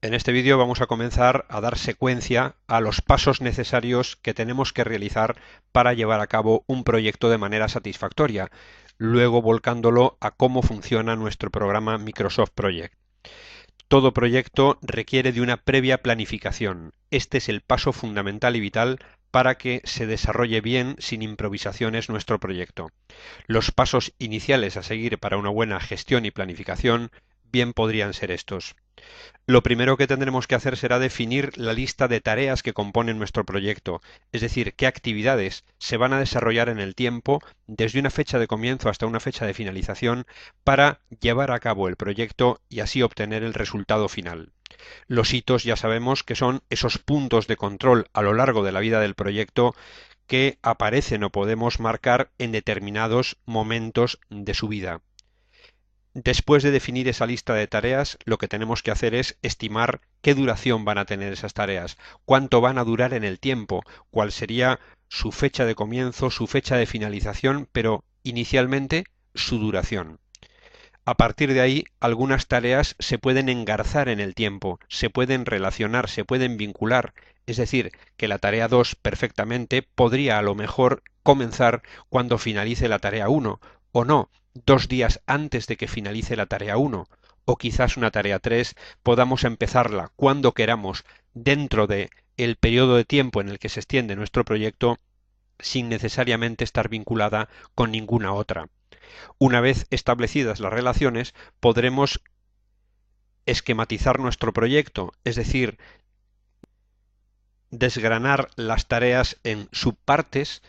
En este vídeo vamos a comenzar a dar secuencia a los pasos necesarios que tenemos que realizar para llevar a cabo un proyecto de manera satisfactoria, luego volcándolo a cómo funciona nuestro programa Microsoft Project. Todo proyecto requiere de una previa planificación. Este es el paso fundamental y vital para que se desarrolle bien sin improvisaciones nuestro proyecto. Los pasos iniciales a seguir para una buena gestión y planificación bien podrían ser estos. Lo primero que tendremos que hacer será definir la lista de tareas que componen nuestro proyecto, es decir, qué actividades se van a desarrollar en el tiempo desde una fecha de comienzo hasta una fecha de finalización para llevar a cabo el proyecto y así obtener el resultado final. Los hitos ya sabemos que son esos puntos de control a lo largo de la vida del proyecto que aparecen o podemos marcar en determinados momentos de su vida. Después de definir esa lista de tareas, lo que tenemos que hacer es estimar qué duración van a tener esas tareas, cuánto van a durar en el tiempo, cuál sería su fecha de comienzo, su fecha de finalización, pero inicialmente su duración. A partir de ahí, algunas tareas se pueden engarzar en el tiempo, se pueden relacionar, se pueden vincular, es decir, que la tarea 2 perfectamente podría a lo mejor comenzar cuando finalice la tarea 1, o no, 2 días antes de que finalice la tarea 1, o quizás una tarea 3 podamos empezarla cuando queramos dentro de el periodo de tiempo en el que se extiende nuestro proyecto sin necesariamente estar vinculada con ninguna otra. Una vez establecidas las relaciones, podremos esquematizar nuestro proyecto, es decir, desgranar las tareas en subpartes,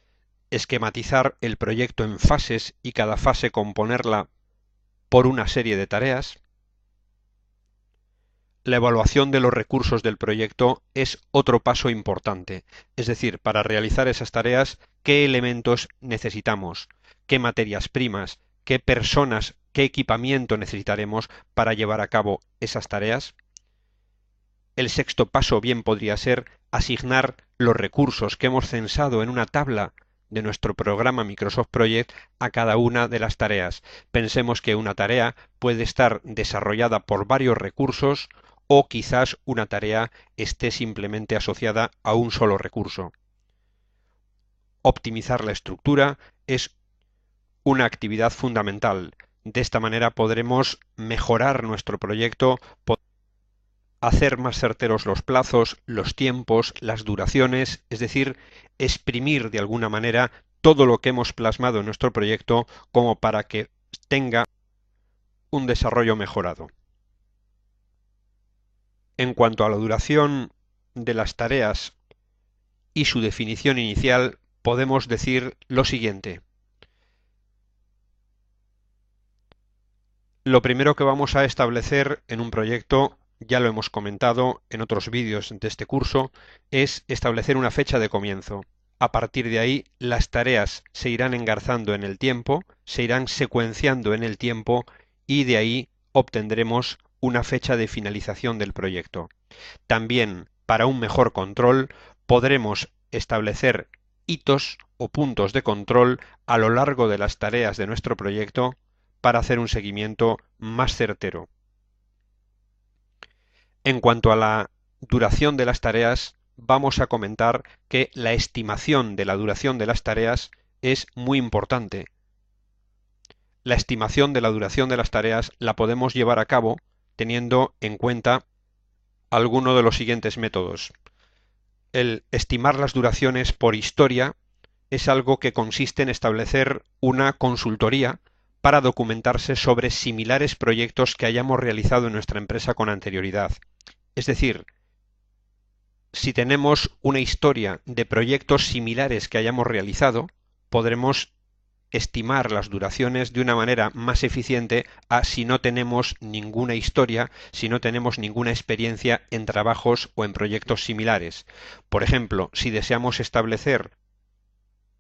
esquematizar el proyecto en fases y cada fase componerla por una serie de tareas. La evaluación de los recursos del proyecto es otro paso importante, es decir, para realizar esas tareas, qué elementos necesitamos, qué materias primas, qué personas, qué equipamiento necesitaremos para llevar a cabo esas tareas. El sexto paso bien podría ser asignar los recursos que hemos censado en una tabla de nuestro programa Microsoft Project a cada una de las tareas. Pensemos que una tarea puede estar desarrollada por varios recursos o quizás una tarea esté simplemente asociada a un solo recurso. Optimizar la estructura es una actividad fundamental. De esta manera podremos mejorar nuestro proyecto, hacer más certeros los plazos, los tiempos, las duraciones, es decir, exprimir de alguna manera todo lo que hemos plasmado en nuestro proyecto como para que tenga un desarrollo mejorado. En cuanto a la duración de las tareas y su definición inicial, podemos decir lo siguiente. Lo primero que vamos a establecer en un proyecto, ya lo hemos comentado en otros vídeos de este curso, es establecer una fecha de comienzo. A partir de ahí, las tareas se irán engarzando en el tiempo, se irán secuenciando en el tiempo y de ahí obtendremos una fecha de finalización del proyecto. También, para un mejor control, podremos establecer hitos o puntos de control a lo largo de las tareas de nuestro proyecto para hacer un seguimiento más certero. En cuanto a la duración de las tareas, vamos a comentar que la estimación de la duración de las tareas es muy importante. La estimación de la duración de las tareas la podemos llevar a cabo teniendo en cuenta alguno de los siguientes métodos. El estimar las duraciones por historia es algo que consiste en establecer una consultoría para documentarse sobre similares proyectos que hayamos realizado en nuestra empresa con anterioridad. Es decir, si tenemos una historia de proyectos similares que hayamos realizado, podremos estimar las duraciones de una manera más eficiente a si no tenemos ninguna historia, si no tenemos ninguna experiencia en trabajos o en proyectos similares. Por ejemplo, si deseamos establecer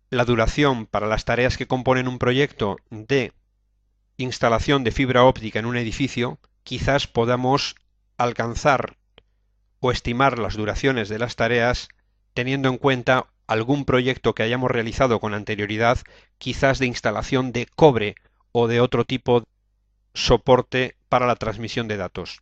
la duración para las tareas que componen un proyecto de instalación de fibra óptica en un edificio, quizás podamos alcanzar o estimar las duraciones de las tareas teniendo en cuenta algún proyecto que hayamos realizado con anterioridad, quizás de instalación de cobre o de otro tipo de soporte para la transmisión de datos.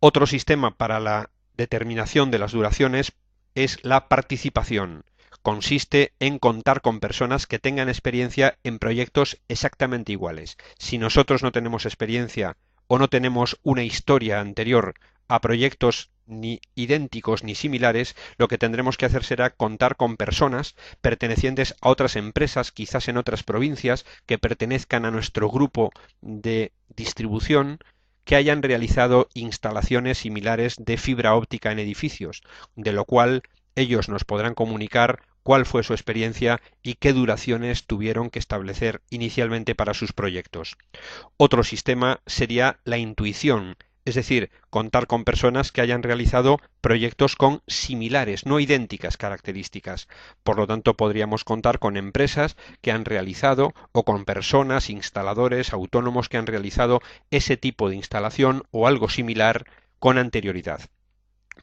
Otro sistema para la determinación de las duraciones es la participación. Consiste en contar con personas que tengan experiencia en proyectos exactamente iguales. Si nosotros no tenemos experiencia o no tenemos una historia anterior a proyectos ni idénticos ni similares, lo que tendremos que hacer será contar con personas pertenecientes a otras empresas, quizás en otras provincias, que pertenezcan a nuestro grupo de distribución, que hayan realizado instalaciones similares de fibra óptica en edificios, de lo cual ellos nos podrán comunicar cuál fue su experiencia y qué duraciones tuvieron que establecer inicialmente para sus proyectos. Otro sistema sería la intuición, es decir, contar con personas que hayan realizado proyectos con similares, no idénticas características. Por lo tanto, podríamos contar con empresas que han realizado o con personas, instaladores, autónomos que han realizado ese tipo de instalación o algo similar con anterioridad.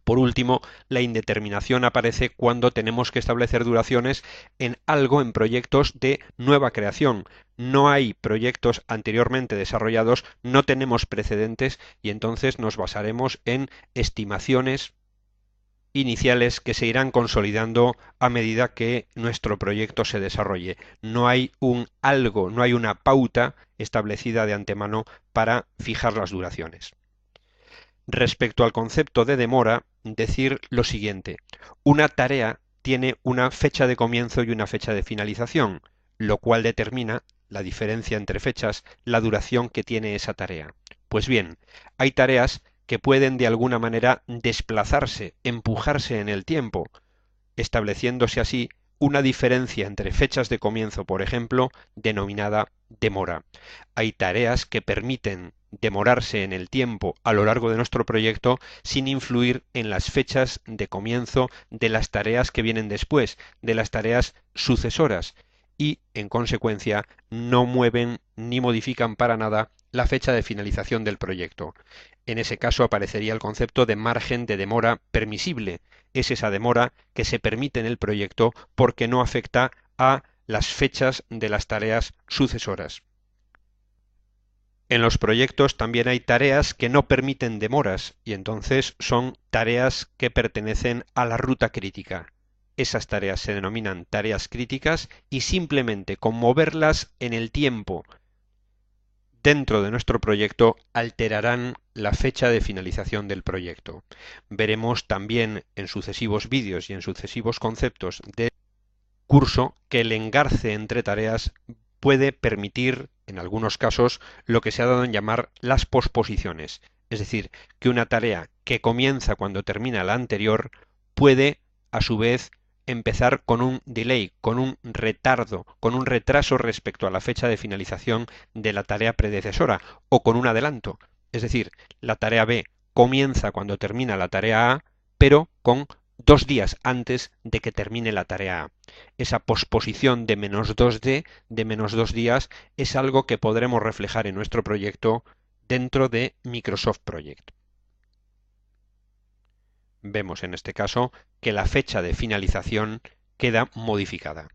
Por último, la indeterminación aparece cuando tenemos que establecer duraciones en algo, en proyectos de nueva creación. No hay proyectos anteriormente desarrollados, no tenemos precedentes y entonces nos basaremos en estimaciones iniciales que se irán consolidando a medida que nuestro proyecto se desarrolle. No hay un algo, no hay una pauta establecida de antemano para fijar las duraciones. Respecto al concepto de demora, decir lo siguiente. Una tarea tiene una fecha de comienzo y una fecha de finalización, lo cual determina la diferencia entre fechas, la duración que tiene esa tarea. Pues bien, hay tareas que pueden de alguna manera desplazarse, empujarse en el tiempo, estableciéndose así una diferencia entre fechas de comienzo, por ejemplo, denominada demora. Hay tareas que permiten demorarse en el tiempo a lo largo de nuestro proyecto sin influir en las fechas de comienzo de las tareas que vienen después, de las tareas sucesoras, y, en consecuencia, no mueven ni modifican para nada la fecha de finalización del proyecto. En ese caso aparecería el concepto de margen de demora permisible. Es esa demora que se permite en el proyecto porque no afecta a las fechas de las tareas sucesoras. En los proyectos también hay tareas que no permiten demoras y entonces son tareas que pertenecen a la ruta crítica. Esas tareas se denominan tareas críticas y simplemente con moverlas en el tiempo dentro de nuestro proyecto alterarán la fecha de finalización del proyecto. Veremos también en sucesivos vídeos y en sucesivos conceptos de curso que el engarce entre tareas puede permitir, en algunos casos, lo que se ha dado en llamar las posposiciones, es decir, que una tarea que comienza cuando termina la anterior puede, a su vez, empezar con un delay, con un retardo, con un retraso respecto a la fecha de finalización de la tarea predecesora o con un adelanto. Es decir, la tarea B comienza cuando termina la tarea A, pero con 2 días antes de que termine la tarea A. Esa posposición de -2D, de -2 días, es algo que podremos reflejar en nuestro proyecto dentro de Microsoft Project. Vemos en este caso que la fecha de finalización queda modificada.